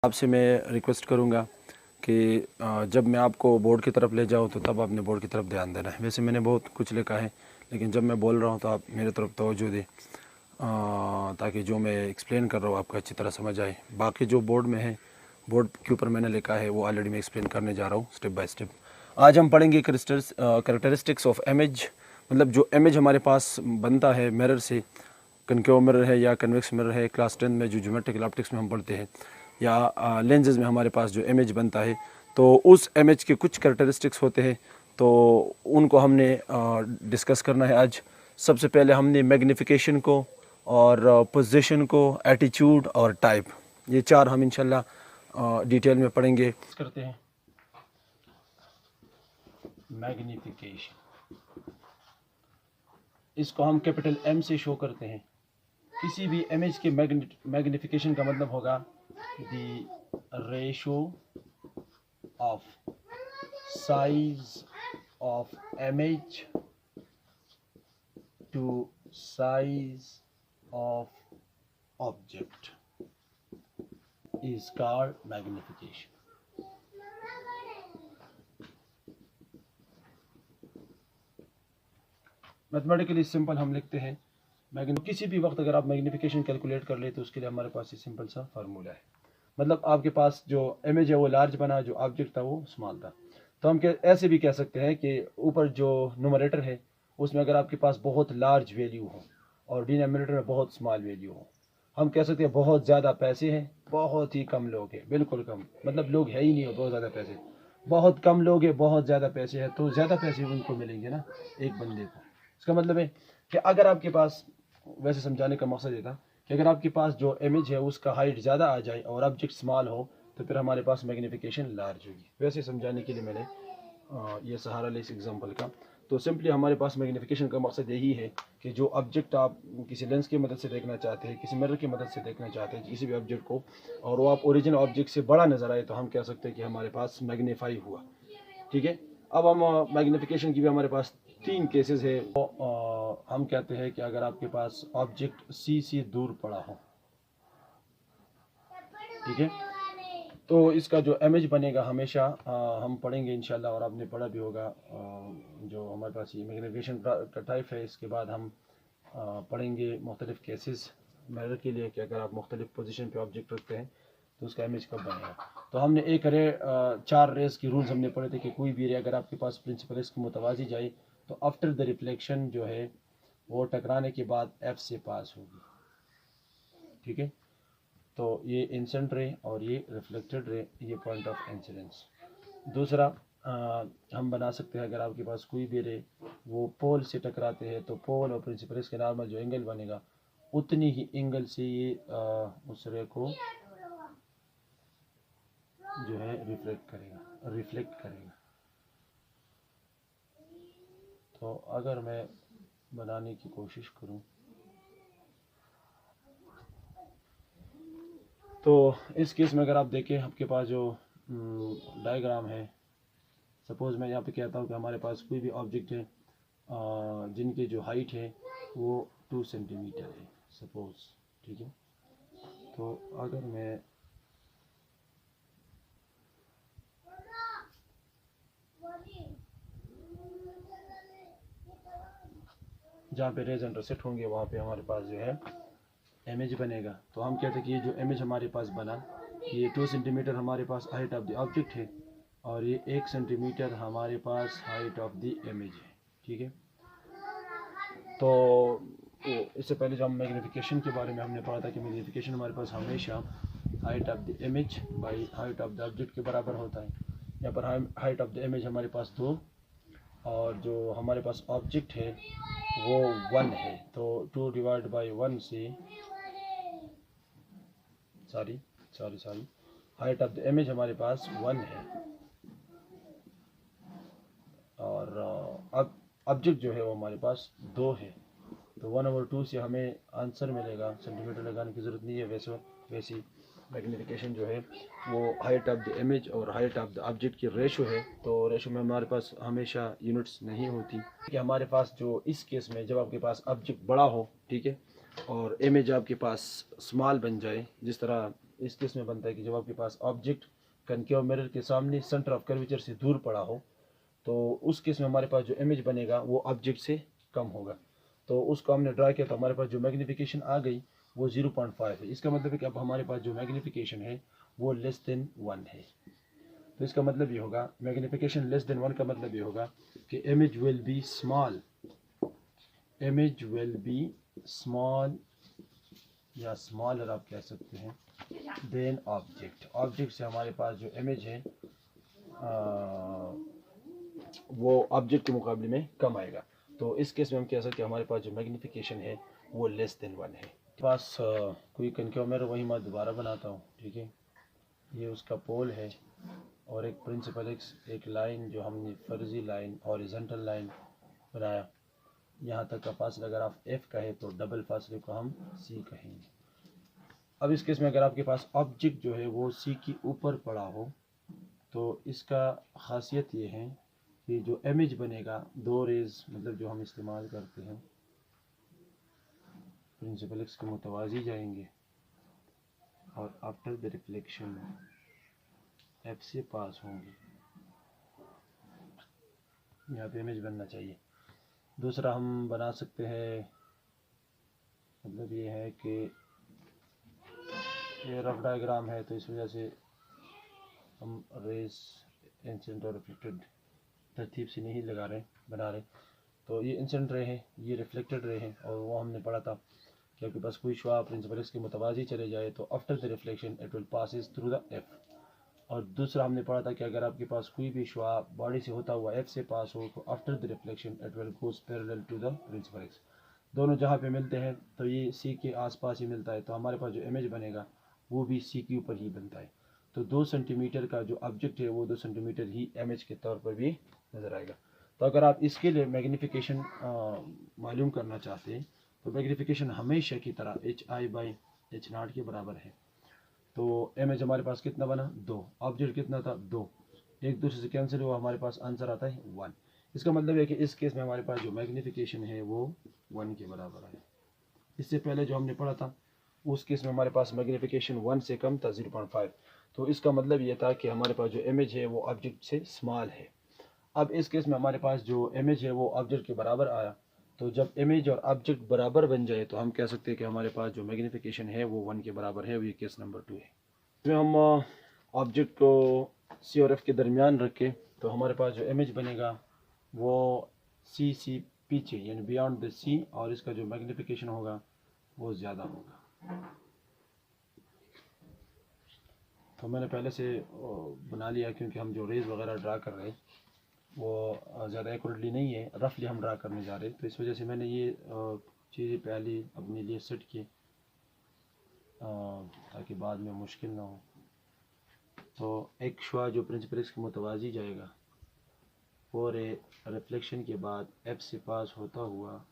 आपसे मैं रिक्वेस्ट करूँगा कि जब मैं आपको बोर्ड की तरफ ले जाऊँ तो तब आपने बोर्ड की तरफ ध्यान देना है। वैसे मैंने बहुत कुछ लिखा है, लेकिन जब मैं बोल रहा हूँ तो आप मेरे तरफ तवज्जो दें, ताकि जो मैं एक्सप्लेन कर रहा हूँ आपको अच्छी तरह समझ आए। बाकी जो बोर्ड में है, बोर्ड के ऊपर मैंने लिखा है वो ऑलरेडी मैं एक्सप्लेन करने जा रहा हूँ स्टेप बाय स्टेप। आज हम पढ़ेंगे कैरेक्टरिस्टिक्स ऑफ इमेज, मतलब जो इमेज हमारे पास बनता है मिरर से, कनकेव मिरर है या कन्वेक्स मिरर है, क्लास 10 में जो ज्योमेट्रिकल ऑप्टिक्स में हम पढ़ते हैं, या लेंसेज में हमारे पास जो इमेज बनता है, तो उस इमेज के कुछ कैरेक्टरिस्टिक्स होते हैं, तो उनको हमने डिस्कस करना है आज। सबसे पहले हमने मैग्निफिकेशन को और पोजीशन को, एटीट्यूड और टाइप, ये चार हम इंशाल्लाह डिटेल में पढ़ेंगे। करते हैं मैग्निफिकेशन, इसको हम कैपिटल M से शो करते हैं। किसी भी इमेज के मैग्निफिकेशन का मतलब होगा the ratio of size of image to size of object is called magnification. Mathematically simple हम लिखते हैं किसी भी वक्त अगर आप मैग्निफिकेशन कैलकुलेट कर ले तो उसके लिए हमारे पास ये सिंपल सा फार्मूला है। मतलब आपके पास जो इमेज है वो लार्ज बना, जो ऑब्जेक्ट था वो स्मॉल था। तो हम ऐसे भी कह सकते हैं कि ऊपर जो न्यूमरेटर है उसमें अगर आपके पास बहुत लार्ज वैल्यू हो और डिनोमिनेटर में बहुत स्मॉल वैल्यू हो, हम कह सकते हैं बहुत ज़्यादा पैसे हैं, बहुत ही कम लोग हैं, बिल्कुल कम, मतलब लोग है ही नहीं हो, बहुत ज़्यादा पैसे, बहुत कम लोग हैं, बहुत ज़्यादा पैसे हैं, तो ज़्यादा पैसे उनको मिलेंगे ना एक बंदे को। इसका मतलब है कि अगर आपके पास, वैसे समझाने का मकसद ये था कि अगर आपके पास जो इमेज है उसका हाइट ज़्यादा आ जाए और ऑब्जेक्ट स्मॉल हो तो फिर हमारे पास मैग्निफिकेशन लार्ज होगी। वैसे समझाने के लिए मैंने ये सहारा लिया इस एग्जांपल का। तो सिंपली हमारे पास मैग्निफिकेशन का मकसद यही है कि जो ऑब्जेक्ट आप किसी लेंस की मदद से देखना चाहते हैं, किसी मिरर की मदद से देखना चाहते हैं किसी भी ऑब्जेक्ट को, और वो आप ओरिजिनल ऑब्जेक्ट से बड़ा नज़र आए, तो हम कह सकते हैं कि हमारे पास मैग्नीफाई हुआ। ठीक है, अब हम मैग्निफिकेशन की भी हमारे पास तीन केसेस है। तो हम कहते हैं कि अगर आपके पास ऑब्जेक्ट सी से दूर पड़ा हो, ठीक है, तो इसका जो इमेज बनेगा हमेशा हम पढ़ेंगे इंशाल्लाह, और आपने पढ़ा भी होगा। जो हमारे पास ये मैग्निफिकेशन का टाइप है, इसके बाद हम पढ़ेंगे मुख्तलिफ केसेस मिरर के लिए कि अगर आप मुख्तलिफ पोजीशन पे ऑब्जेक्ट रखते हैं तो उसका इमेज कब बनेगा। तो हमने एक रे चार रेस की रूल्स हमने पढ़े थे कि कोई भी रे अगर आपके पास प्रिंसिपल रेस के मुतवाजी जाए तो आफ्टर द रिफ्लेक्शन जो है वो टकराने के बाद एफ से पास होगी। ठीक है, तो ये इंसिडेंट रे और ये रिफ्लेक्टेड रे, ये पॉइंट ऑफ इंसिडेंस। दूसरा हम बना सकते हैं अगर आपके पास कोई भी रे वो पोल से टकराते हैं तो पोल और प्रिंसिपल रेस के नॉर्मल जो एंगल बनेगा उतनी ही एंगल से ये उस रे को जो है रिफ्लेक्ट करेगा। तो अगर मैं बनाने की कोशिश करूं तो इस केस में अगर आप देखें आपके पास जो डायग्राम है, सपोज़ मैं यहाँ पे कहता हूँ कि हमारे पास कोई भी ऑब्जेक्ट है जिनकी जो हाइट है वो 2 सेंटीमीटर है सपोज़। ठीक है, तो अगर मैं जहाँ पे रेज इंटरसेक्ट होंगे वहाँ पे हमारे पास जो है इमेज बनेगा। तो हम कहते हैं कि ये जो इमेज हमारे पास बना, ये 2 सेंटीमीटर हमारे पास हाइट ऑफ द ऑब्जेक्ट है और ये 1 सेंटीमीटर हमारे पास हाइट ऑफ द इमेज है। ठीक है, तो इससे पहले जो हम मैग्निफिकेशन के बारे में हमने पढ़ा था कि मैग्निफिकेशन हमारे पास हमेशा height of the image by height of the object के बराबर होता है। यहाँ पर हाइट ऑफ द इमेज हमारे पास 2 और जो हमारे पास ऑब्जेक्ट है वो 1 है, तो 2 डिवाइड बाई 1 से sorry height of the image हमारे पास 1 है और अब ऑब्जेक्ट जो है वो हमारे पास 2 है, तो 1/2 से हमें आंसर मिलेगा। सेंटीमीटर लगाने की ज़रूरत नहीं है। वैसी मैग्निफिकेशन जो है वो हाइट ऑफ द इमेज और हाइट ऑफ द ऑब्जेक्ट की रेशो है, तो रेशो में हमारे पास हमेशा यूनिट्स नहीं होती कि हमारे पास जो इस केस में जब आपके पास ऑब्जेक्ट बड़ा हो, ठीक है, और इमेज आपके पास स्मॉल बन जाए, जिस तरह इस केस में बनता है कि जब आपके पास ऑब्जेक्ट कनकेव मिरर के सामने सेंटर ऑफ कर्वेचर से दूर पड़ा हो, तो उस केस में हमारे पास जो इमेज बनेगा वो ऑब्जेक्ट से कम होगा। तो उसको हमने ड्रा किया तो हमारे पास जो मैग्नीफिकेशन आ गई वो 0.5 है। इसका मतलब है कि अब हमारे पास जो मैग्नीफिकेशन है वो लेस देन 1 है। तो इसका मतलब ये होगा, मैग्नीफिकेशन लेस देन 1 का मतलब ये होगा कि image will be small, image will be small या स्मॉलर आप कह सकते हैं देन ऑब्जेक्ट। ऑब्जेक्ट से हमारे पास जो इमेज है वो ऑब्जेक्ट के मुकाबले में कम आएगा। तो इस केस में हम कह सकते हैं हमारे पास जो मैग्नीफिकेशन है वो लेस देन 1 है। पास कोई कनकेव मिरर वही मैं दोबारा बनाता हूँ, ठीक है। ये उसका पोल है और एक प्रिंसिपल एक्स, एक लाइन जो हमने फर्जी लाइन हॉरिजॉन्टल लाइन बनाया, यहाँ तक का फासला अगर आप एफ कहे तो डबल फासले को हम सी कहेंगे। अब इस केस में अगर आपके पास ऑब्जेक्ट जो है वो सी के ऊपर पड़ा हो तो इसका खासियत ये है कि जो इमेज बनेगा दो रेज मतलब जो हम इस्तेमाल करते हैं प्रिंसिपल एक्स के मुतवाजी जाएंगे और आफ्टर द रिफ्लेक्शन एफ से पास होंगे, यहाँ पे इमेज बनना चाहिए। दूसरा हम बना सकते हैं, मतलब ये है कि ये रफ डायग्राम है तो इस वजह से हम रेस इंसिडेंट और रिफ्लेक्टेड तरतीब से नहीं लगा रहे बना रहे। तो ये इंसिडेंट रे हैं, ये रिफ्लेक्टेड रे हैं, और वो हमने पढ़ा था कि आपके पास कोई शुआ प्रिंसिपल एक्स के मुतवाजी चले जाए तो after the reflection it will passes through the F. और दूसरा हमने पढ़ा था कि अगर आपके पास कोई भी शुआ बॉडी से होता हुआ एफ से पास हो तो after the reflection it will goes parallel to the principal axis. दोनों जहाँ पे मिलते हैं तो ये सी के आसपास ही मिलता है, तो हमारे पास जो इमेज बनेगा वो भी सी के ऊपर ही बनता है। तो 2 सेंटीमीटर का जो ऑब्जेक्ट है वो 2 सेंटीमीटर ही इमेज के तौर पर भी नज़र आएगा। तो अगर आप इसके लिए मैग्नीफिकेशन मालूम करना चाहते हैं तो मैग्नीफिकेशन हमेशा की तरह HI/H0 के बराबर है। तो इमेज हमारे पास कितना बना 2, ऑब्जेक्ट कितना था 2, एक दूसरे से कैंसिल हुआ, हमारे पास आंसर आता है 1। इसका मतलब है कि इस केस में हमारे पास जो मैग्नीफिकेशन है वो 1 के बराबर है। इससे पहले जो हमने पढ़ा था उस केस में हमारे पास मैग्नीफिकेशन 1 से कम था 0.5। तो इसका मतलब ये था कि हमारे पास जो इमेज है वो ऑब्जेक्ट से स्मॉल है। अब इस केस में हमारे पास जो इमेज है वो ऑब्जेक्ट के बराबर आया, तो जब इमेज और ऑब्जेक्ट बराबर बन जाए तो हम कह सकते हैं कि हमारे पास जो मैग्नीफिकेशन है वो 1 के बराबर है। ये केस नंबर 2 है। इसमें हम ऑब्जेक्ट को सी और एफ के दरमियान रखें तो हमारे पास जो इमेज बनेगा वो सी से पीछे यानी बियॉन्ड द सी, और इसका जो मैग्नीफिकेशन होगा वो ज़्यादा होगा। तो मैंने पहले से बना लिया क्योंकि हम जो रेज वगैरह ड्रा कर रहे हैं वो ज़्यादा एक्यूरेटली नहीं है, रफली हम ड्रा करने जा रहे हैं, तो इस वजह से मैंने ये चीज़ें पहले अपने लिए सेट की ताकि बाद में मुश्किल ना हो। तो एक शुआ जो प्रिंसिपल एक्स के मुतवाजी जाएगा और रिफ्लेक्शन के बाद एफ से पास होता हुआ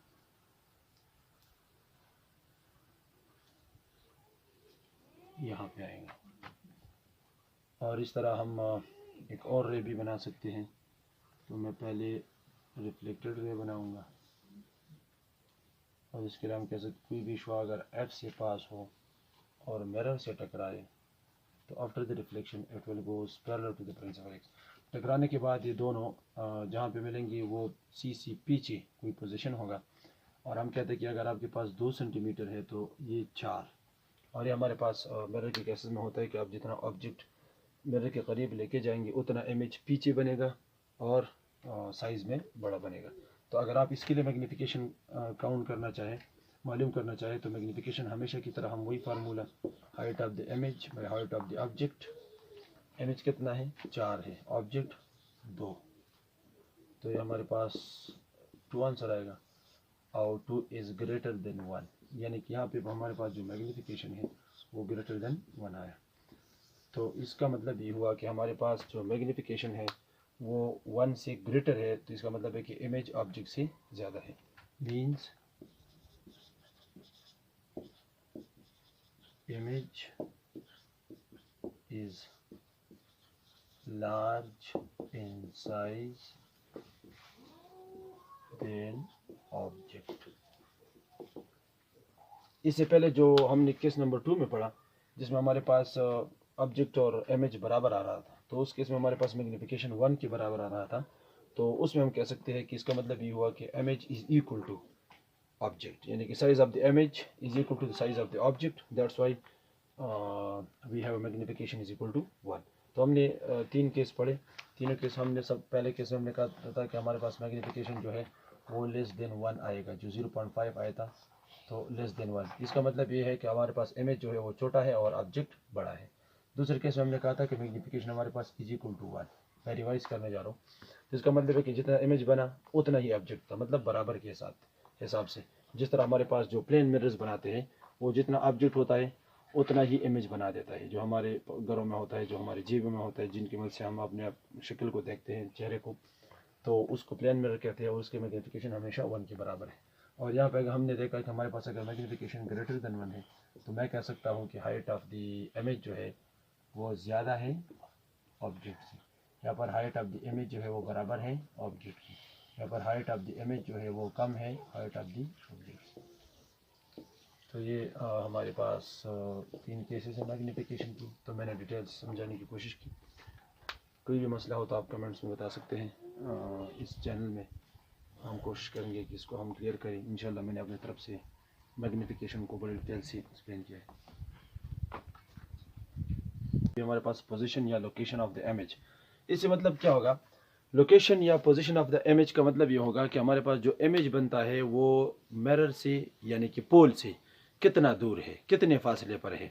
यहाँ पे आएगा, और इस तरह हम एक और रे भी बना सकते हैं। तो मैं पहले रिफ्लेक्टेड रे बनाऊंगा और इसके लिए हम कह सकते कोई भी शुआ अगर एफ से पास हो और मिरर से टकराए तो after the reflection it will goes parallel to the principal axis. टकराने के बाद ये दोनों जहाँ पे मिलेंगे वो सी से पीछे कोई पोजीशन होगा, और हम कहते हैं कि अगर आपके पास 2 सेंटीमीटर है तो ये 4, और ये हमारे पास मिरर के केसेस में होता है कि आप जितना ऑब्जेक्ट मिरर के करीब लेके जाएंगे उतना इमेज पीछे बनेगा और साइज़ में बड़ा बनेगा। तो अगर आप इसके लिए मैग्नीफिकेशन काउंट करना चाहें, मालूम करना चाहें, तो मैग्नीफिकेशन हमेशा की तरह हम वही formula height of the image by height of the object. Image कितना है 4 है, ऑब्जेक्ट 2, तो ये हमारे पास 2 आंसर आएगा और 2 इज़ ग्रेटर देन 1, यानी कि यहाँ पे हमारे पास जो मैग्नीफिकेशन है वो ग्रेटर देन 1 आया। तो इसका मतलब ये हुआ कि हमारे पास जो मैग्नीफिकेशन है वो 1 से ग्रेटर है, तो इसका मतलब है कि इमेज ऑब्जेक्ट से ज़्यादा है। Means image is large in size than object। इससे पहले जो हमने केस नंबर 2 में पढ़ा जिसमें हमारे पास ऑब्जेक्ट और इमेज बराबर आ रहा था, तो उस केस में हमारे पास मैग्नीफिकेशन 1 के बराबर आ रहा था, तो उसमें हम कह सकते हैं कि इसका मतलब ये हुआ कि image is equal to object, यानी कि size of the image is equal to the size of the object, that's why we have magnification is equal to 1। तो हमने 3 केस पढ़े। तीनों केस हमने सब पहले केस में हमने कहा था कि हमारे पास मैग्नीफिकेशन जो है वो लेस देन 1 आएगा, जो 0.5 आया था तो लेस देन 1। इसका मतलब ये है कि हमारे पास इमेज जो है वो छोटा है और ऑब्जेक्ट बड़ा है। दूसरे केस में हमने कहा था कि मैग्नीफिकेशन हमारे पास इज इक्वल टू 1। मैं रिवाइज करने जा रहा हूँ। तो इसका मतलब है कि जितना इमेज बना उतना ही ऑब्जेक्ट था, मतलब बराबर के साथ हिसाब से। जिस तरह हमारे पास जो प्लेन मिरर्स बनाते हैं वो जितना ऑब्जेक्ट होता है उतना ही इमेज बना देता है, जो हमारे घरों में होता है, जो हमारे जेबों में होता है, जिनकी मदद से हम अपने शक्ल को देखते हैं, चेहरे को, तो उसको प्लेन मिरर कहते हैं और उसकी मैग्नीफिकेशन हमेशा 1 के बराबर है। और यहाँ पे हमने देखा कि हमारे पास अगर मैग्नीफिकेशन ग्रेटर देन 1 है तो मैं कह सकता हूँ कि हाइट ऑफ द इमेज जो है वो ज़्यादा है ऑब्जेक्ट से। यहाँ पर हाइट ऑफ द इमेज जो है वो बराबर है ऑब्जेक्ट की। यहाँ पर हाइट ऑफ द इमेज जो है वो कम है हाइट ऑफ द ऑब्जेक्ट से। तो ये हमारे पास 3 केसेस है मैग्नीफिकेशन की, तो मैंने डिटेल्स समझाने की कोशिश की। कोई भी मसला हो तो आप कमेंट्स में बता सकते हैं। इस चैनल में हम कोशिश करेंगे कि इसको हम क्लियर करें। इंशाल्लाह मैंने अपनी तरफ से मैग्नीफिकेशन को बड़ी डिटेल से एक्सप्लेन किया है। ये हमारे पास पोजीशन या लोकेशन ऑफ द इमेज, इससे मतलब क्या होगा? लोकेशन या पोजीशन ऑफ द इमेज का मतलब ये होगा कि हमारे पास जो इमेज बनता है वो मिरर से यानी कि पोल से कितना दूर है, कितने फासले पर है।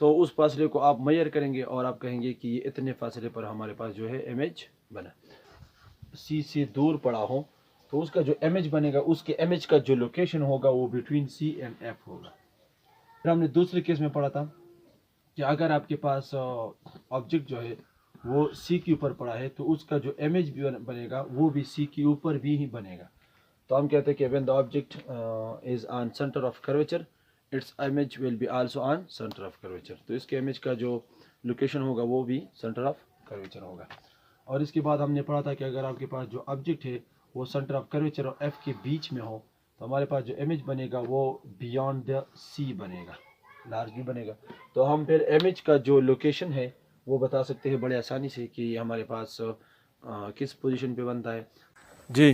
तो उस फासले को आप मेजर करेंगे और आप कहेंगे कि ये इतने फासले पर हमारे पास जो है इमेज बना। सी से दूर पड़ा हो तो उसका जो इमेज बनेगा, उसके इमेज का जो लोकेशन होगा वो बिटवीन सी एंड एफ होगा। फिर हमने दूसरे केस में पढ़ा था कि अगर आपके पास ऑब्जेक्ट जो है वो सी के ऊपर पड़ा है तो उसका जो इमेज भी बनेगा वो भी सी के ऊपर भी ही बनेगा। तो हम कहते हैं कि when the object is on centre of curvature its image will be also on centre of curvature. तो इसके इमेज का जो लोकेशन होगा वो भी सेंटर ऑफ कर्वेचर होगा। और इसके बाद हमने पढ़ा था कि अगर आपके पास जो ऑब्जेक्ट है वो सेंटर ऑफ कर्वेचर और एफ के बीच में हो तो हमारे पास जो इमेज बनेगा वो बियॉन्ड द सी बनेगा, लार्ज भी बनेगा। तो हम फिर इमेज का जो लोकेशन है वो बता सकते हैं बड़े आसानी से कि हमारे पास किस पोजीशन पे बनता है। जी,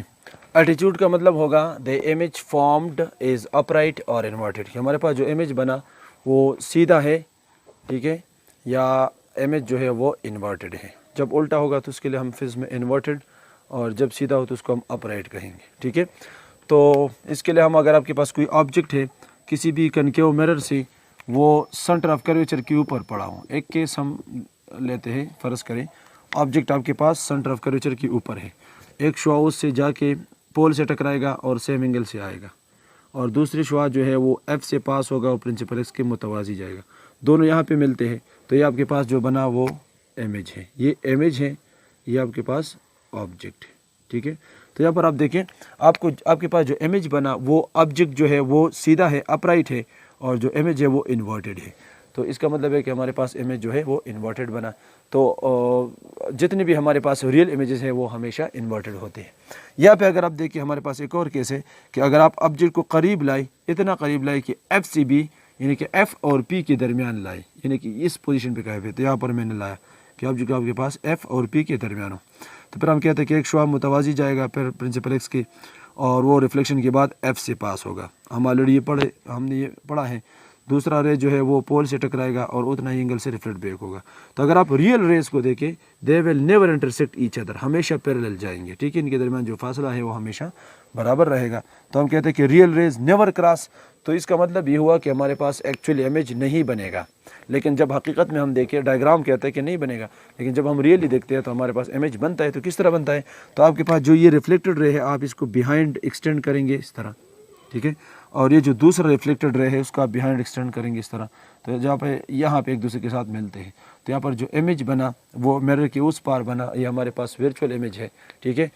एटीट्यूड का मतलब होगा the image formed is upright और इन्वर्टेड। हमारे पास जो इमेज बना वो सीधा है, ठीक है, या इमेज जो है वो इन्वर्टेड है। जब उल्टा होगा तो उसके लिए हम फिज़ में इन्वर्टेड, और जब सीधा हो तो उसको हम अपराइट कहेंगे, ठीक है। तो इसके लिए हम, अगर आपके पास कोई ऑब्जेक्ट है किसी भी कनकेव मिरर से वो सेंटर ऑफ कर्वेचर के ऊपर पड़ा हो, एक केस हम लेते हैं, फ़र्ज़ करें ऑब्जेक्ट आपके पास सेंटर ऑफ कर्वेचर के ऊपर है, एक शुआ उससे जाके पोल से टकराएगा और सेम एंगल से आएगा, और दूसरी शुआ जो है वो एफ से पास होगा और प्रिंसिपल एक्स के मुतवाज़ी जाएगा, दोनों यहाँ पे मिलते हैं। तो ये आपके पास जो बना वो इमेज है, ये इमेज है, ये आपके पास ऑब्जेक्ट है, ठीक है। तो यहाँ पर आप देखें, आपको आपके पास जो इमेज बना वो ऑब्जेक्ट जो है वो सीधा है, अपराइट है, और जो इमेज है वो इन्वर्टेड है। तो इसका मतलब है कि हमारे पास इमेज जो है वो इन्वर्टेड बना। तो जितने भी हमारे पास रियल इमेजेस हैं वो हमेशा इन्वर्टेड होते हैं। यहाँ पे अगर आप देखिए हमारे पास एक और केस है कि अगर आप ऑब्जेक्ट को करीब लाए, इतना करीब लाए कि एफ से बी यानी कि एफ और पी के दरमियान लाए, यानी कि इस पोजीशन पे कहे हुए, तो यहाँ पर मैंने लाया कि ऑब्जेक्ट आपके पास एफ और पी के दरमियान हो, तो फिर हम कहते हैं कि एक शुआ मुतवाज़ी जाएगा फिर प्रिंसिपल एक्स की, और वो रिफ्लेक्शन के बाद एफ से पास होगा। हम ऑलरेडी हमने ये पढ़ा है। दूसरा रे जो है वो पोल से टकराएगा और उतना ही एंगल से रिफ्लेक्ट बैक होगा। तो अगर आप रियल रेस को देखें, they will never intersect each other, हमेशा पैरेलल जाएंगे, ठीक है, इनके दरमियान जो फासला है वो हमेशा बराबर रहेगा। तो हम कहते हैं कि रियल रेस नेवर क्रॉस। तो इसका मतलब ये हुआ कि हमारे पास एक्चुअली इमेज नहीं बनेगा, लेकिन जब हकीकत में हम देखें, डायग्राम कहता है कि नहीं बनेगा, लेकिन जब हम रियली देखते हैं तो हमारे पास इमेज बनता है। तो किस तरह बनता है? तो आपके पास जो ये रिफ्लेक्टेड रे है आप इसको बिहाइंड एक्सटेंड करेंगे इस तरह, ठीक है, और ये जो दूसरा रिफ्लेक्टेड रे है उसका आप बिहाइंड एक्सटेंड करेंगे इस तरह। तो जहाँ पे यहाँ पे एक दूसरे के साथ मिलते हैं, तो यहाँ पर जो इमेज बना वो मिरर के उस पार बना, ये हमारे पास वर्चुअल इमेज है, ठीक है।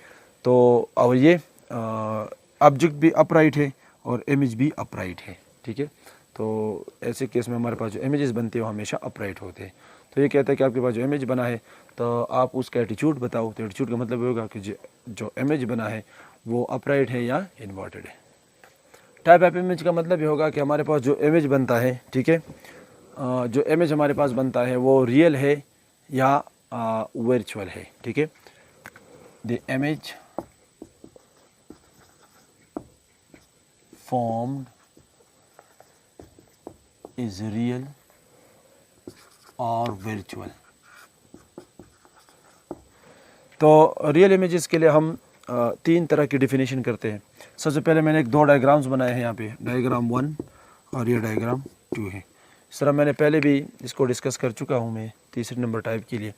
तो और ये ऑब्जेक्ट भी अपराइट है और इमेज भी अपराइट है, ठीक है। तो ऐसे केस में हमारे पास जो इमेजेस बनते हैं वो हमेशा अपराइट होते हैं। तो ये कहता है कि आपके पास जो इमेज बना है तो आप उसका एटीट्यूड बताओ। तो एटीट्यूड का मतलब होगा कि जो इमेज बना है वो अपराइट है या इन्वर्टेड है। टाइप ऑफ इमेज का मतलब ये होगा कि हमारे पास जो इमेज बनता है, ठीक है, जो इमेज हमारे पास बनता है वो रियल है या वर्चुअल है, ठीक है। The image formed is real or virtual। तो रियल इमेजेस के लिए हम तीन तरह की डिफिनेशन करते हैं। सबसे पहले मैंने दो डायग्राम्स बनाए हैं यहाँ पे, डायग्राम 1 और ये डायग्राम 2 है। इस तरह मैंने पहले भी इसको डिस्कस कर चुका हूँ मैं तीसरे नंबर टाइप के लिए,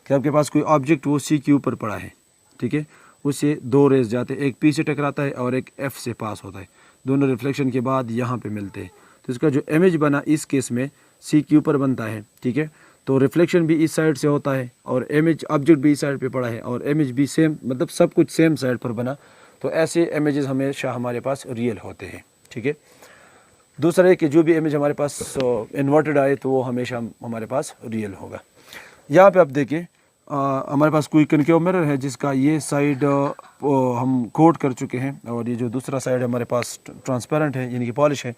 कि आपके पास कोई ऑब्जेक्ट वो सी के ऊपर पड़ा है, ठीक है, उससे दो रेज जाते हैं, एक पी से टकराता है और एक एफ से पास होता है, दोनों रिफ्लेक्शन के बाद यहाँ पे मिलते हैं। तो इसका जो इमेज बना इस केस में सी के ऊपर बनता है, ठीक है। तो रिफ्लेक्शन भी इस साइड से होता है और इमेज ऑब्जेक्ट भी इस साइड पे पड़ा है और इमेज भी सेम, मतलब सब कुछ सेम साइड पर बना। तो ऐसे इमेजेस हमेशा हमारे पास रियल होते हैं, ठीक है। दूसरा है कि जो भी इमेज हमारे पास इन्वर्टेड आए तो वो हमेशा हमारे पास रियल होगा। यहाँ पे आप देखिए हमारे पास कोई कनकेव मिरर है जिसका ये साइड हम कोट कर चुके हैं और ये जो दूसरा साइड हमारे पास ट्रांसपेरेंट है, यानी कि पॉलिश है।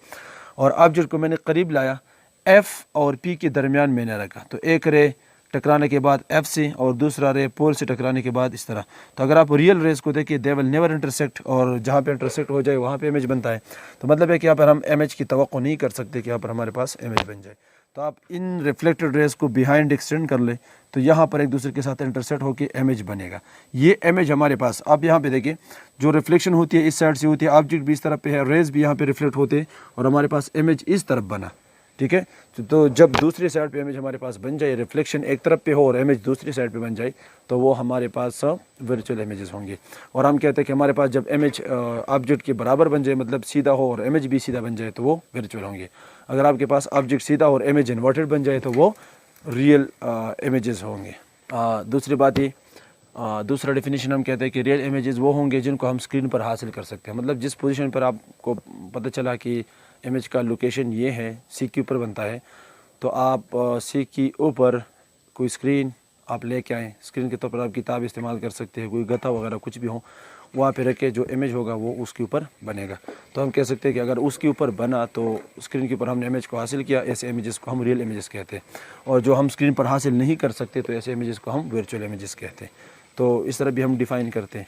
और ऑब्जेक्ट को मैंने करीब लाया, एफ़ और पी के दरमियान मैंने रखा, तो एक रे टकराने के बाद एफ से और दूसरा रे पोल से टकराने के बाद इस तरह। तो अगर आप रियल रेस को देखिए दे विल नेवर इंटरसेक्ट, और जहाँ पे इंटरसेक्ट हो जाए वहाँ पे इमेज बनता है। तो मतलब है कि यहाँ पर हम इमेज की तवक्को नहीं कर सकते कि यहाँ पर हमारे पास इमेज बन जाए। तो आप इन रिफ्लेक्टेड रेस को बिहाइंड एक्सटेंड कर ले तो यहाँ पर एक दूसरे के साथ इंटरसेक्ट होकर इमेज बनेगा। ये इमेज हमारे पास, आप यहाँ पे देखिए जो रिफ्लेक्शन होती है इस साइड से होती है, ऑब्जेक्ट भी इस तरफ पे है, रेज भी यहाँ पे रिफ्लेक्ट होते हैं और हमारे पास इमेज इस तरफ बना, ठीक है। तो जब दूसरी साइड पे इमेज हमारे पास बन जाए, रिफ्लेक्शन एक तरफ पे हो और इमेज दूसरी साइड पे बन जाए, तो वो हमारे पास वर्चुअल इमेजेस होंगे। और हम कहते हैं कि हमारे पास जब इमेज ऑब्जेक्ट के बराबर बन जाए, मतलब सीधा हो और इमेज भी सीधा बन जाए, तो वो वर्चुअल होंगे। अगर आपके पास ऑब्जेक्ट सीधा और इमेज इन्वर्टेड बन जाए तो वो रियल इमेजेस होंगे। दूसरी बात ये, दूसरा डेफिनेशन हम कहते हैं कि रियल इमेजेस वो होंगे जिनको हम स्क्रीन पर हासिल कर सकते हैं। मतलब जिस पोजीशन पर आपको पता चला कि इमेज का लोकेशन ये है, सी के ऊपर बनता है, तो आप सी के ऊपर कोई स्क्रीन आप लेके आएँ, स्क्रीन के तौर पर आप किताब इस्तेमाल कर सकते हैं, कोई गथा वगैरह कुछ भी हो, वहाँ पे रख के जो इमेज होगा वो उसके ऊपर बनेगा। तो हम कह सकते हैं कि अगर उसके ऊपर बना तो स्क्रीन के ऊपर हमने इमेज को हासिल किया, ऐसे इमेजेस को हम रियल इमेजेस कहते हैं। और जो हम स्क्रीन पर हासिल नहीं कर सकते तो ऐसे इमेजेस को हम वर्चुअल इमेजेस कहते हैं। तो इस तरह भी हम डिफ़ाइन करते हैं।